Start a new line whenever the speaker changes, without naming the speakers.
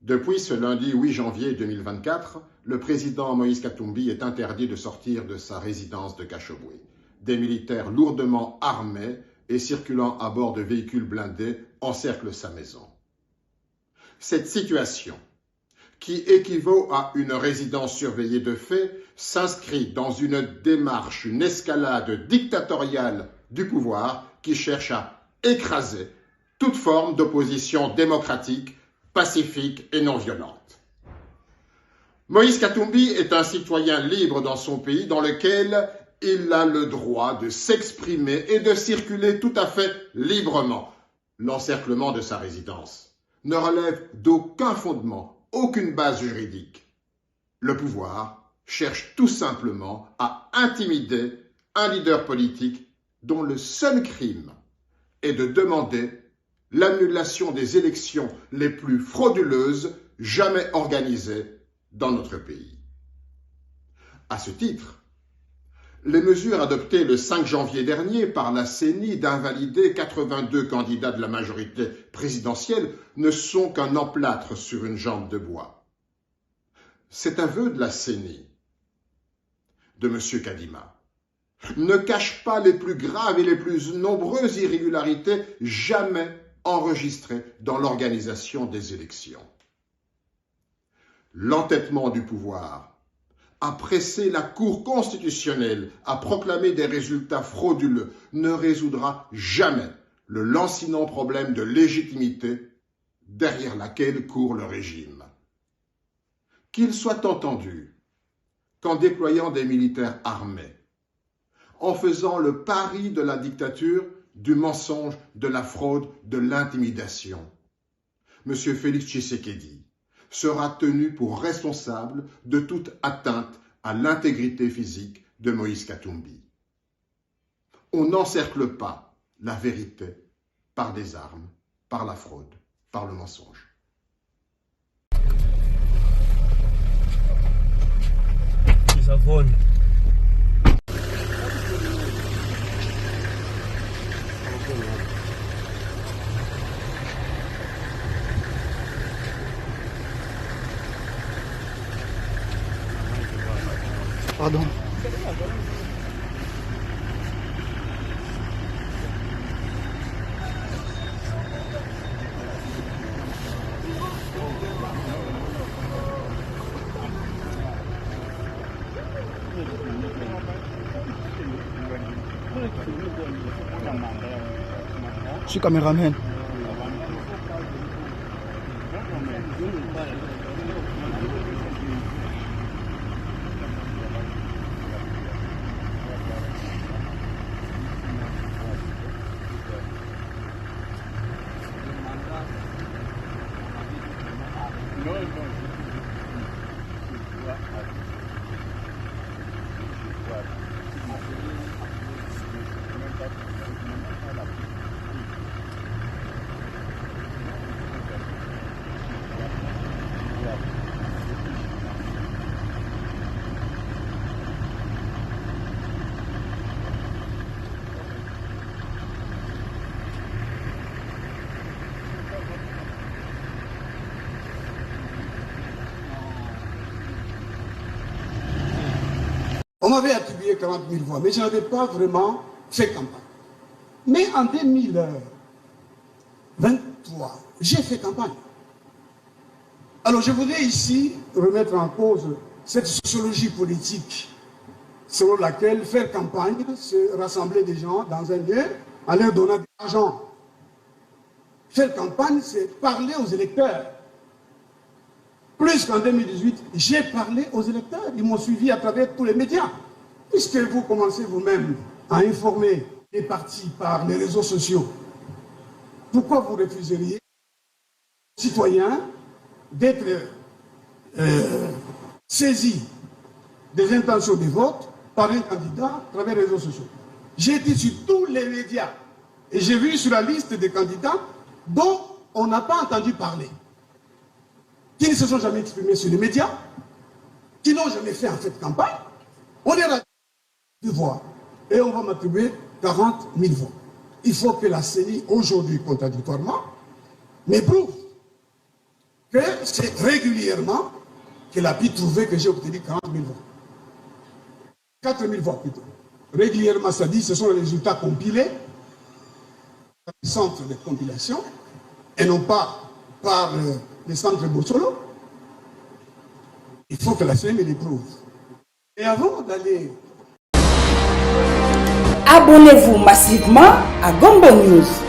Depuis ce lundi 8 janvier 2024, le président Moïse Katumbi est interdit de sortir de sa résidence de Cachoboué. Des militaires lourdement armés et circulant à bord de véhicules blindés encerclent sa maison. Cette situation, qui équivaut à une résidence surveillée de fait, s'inscrit dans une démarche, une escalade dictatoriale du pouvoir qui cherche à écraser toute forme d'opposition démocratique, pacifique et non violente. Moïse Katumbi est un citoyen libre dans son pays dans lequel il a le droit de s'exprimer et de circuler tout à fait librement. L'encerclement de sa résidence ne relève d'aucun fondement, aucune base juridique. Le pouvoir cherche tout simplement à intimider un leader politique dont le seul crime est de demander l'annulation des élections les plus frauduleuses jamais organisées dans notre pays. À ce titre, les mesures adoptées le 5 janvier dernier par la CENI d'invalider 82 candidats de la majorité présidentielle ne sont qu'un emplâtre sur une jambe de bois. Cet aveu de la CENI, de M. Kadima, ne cache pas les plus graves et les plus nombreuses irrégularités jamais enregistrées dans l'organisation des élections. L'entêtement du pouvoir a pressé la Cour constitutionnelle à proclamer des résultats frauduleux ne résoudra jamais le lancinant problème de légitimité derrière laquelle court le régime. Qu'il soit entendu qu'en déployant des militaires armés, en faisant le pari de la dictature, du mensonge, de la fraude, de l'intimidation, M. Félix Tshisekedi sera tenu pour responsable de toute atteinte à l'intégrité physique de Moïse Katumbi. On n'encercle pas la vérité par des armes, par la fraude, par le mensonge.
Pardon. Je suis caméraman. On m'avait attribué 40 000 voix, mais je n'avais pas vraiment fait campagne. Mais en 2023, j'ai fait campagne. Alors je voudrais ici remettre en cause cette sociologie politique selon laquelle faire campagne, c'est rassembler des gens dans un lieu en leur donnant de l'argent. Faire campagne, c'est parler aux électeurs. Plus qu'en 2018, j'ai parlé aux électeurs. Ils m'ont suivi à travers tous les médias. Puisque vous commencez vous-même à informer les partis par les réseaux sociaux, pourquoi vous refuseriez aux citoyens d'être saisis des intentions de vote par un candidat à travers les réseaux sociaux? J'ai été sur tous les médias et j'ai vu sur la liste des candidats dont on n'a pas entendu parler, qui ne se sont jamais exprimés sur les médias, qui n'ont jamais fait en fait campagne. On est là de voix et on va m'attribuer 40 000 voix. Il faut que la CENI, aujourd'hui contradictoirement, me prouve que c'est régulièrement qu'elle a pu trouver que j'ai obtenu 40 000 voix. 4 000 voix plutôt. Régulièrement, ça dit, ce sont les résultats compilés par les centres de compilation et non pas par les centres Bossolo. Il faut que la CENI les prouve. Et avant d'aller...
Abonnez-vous massivement à Gombo News.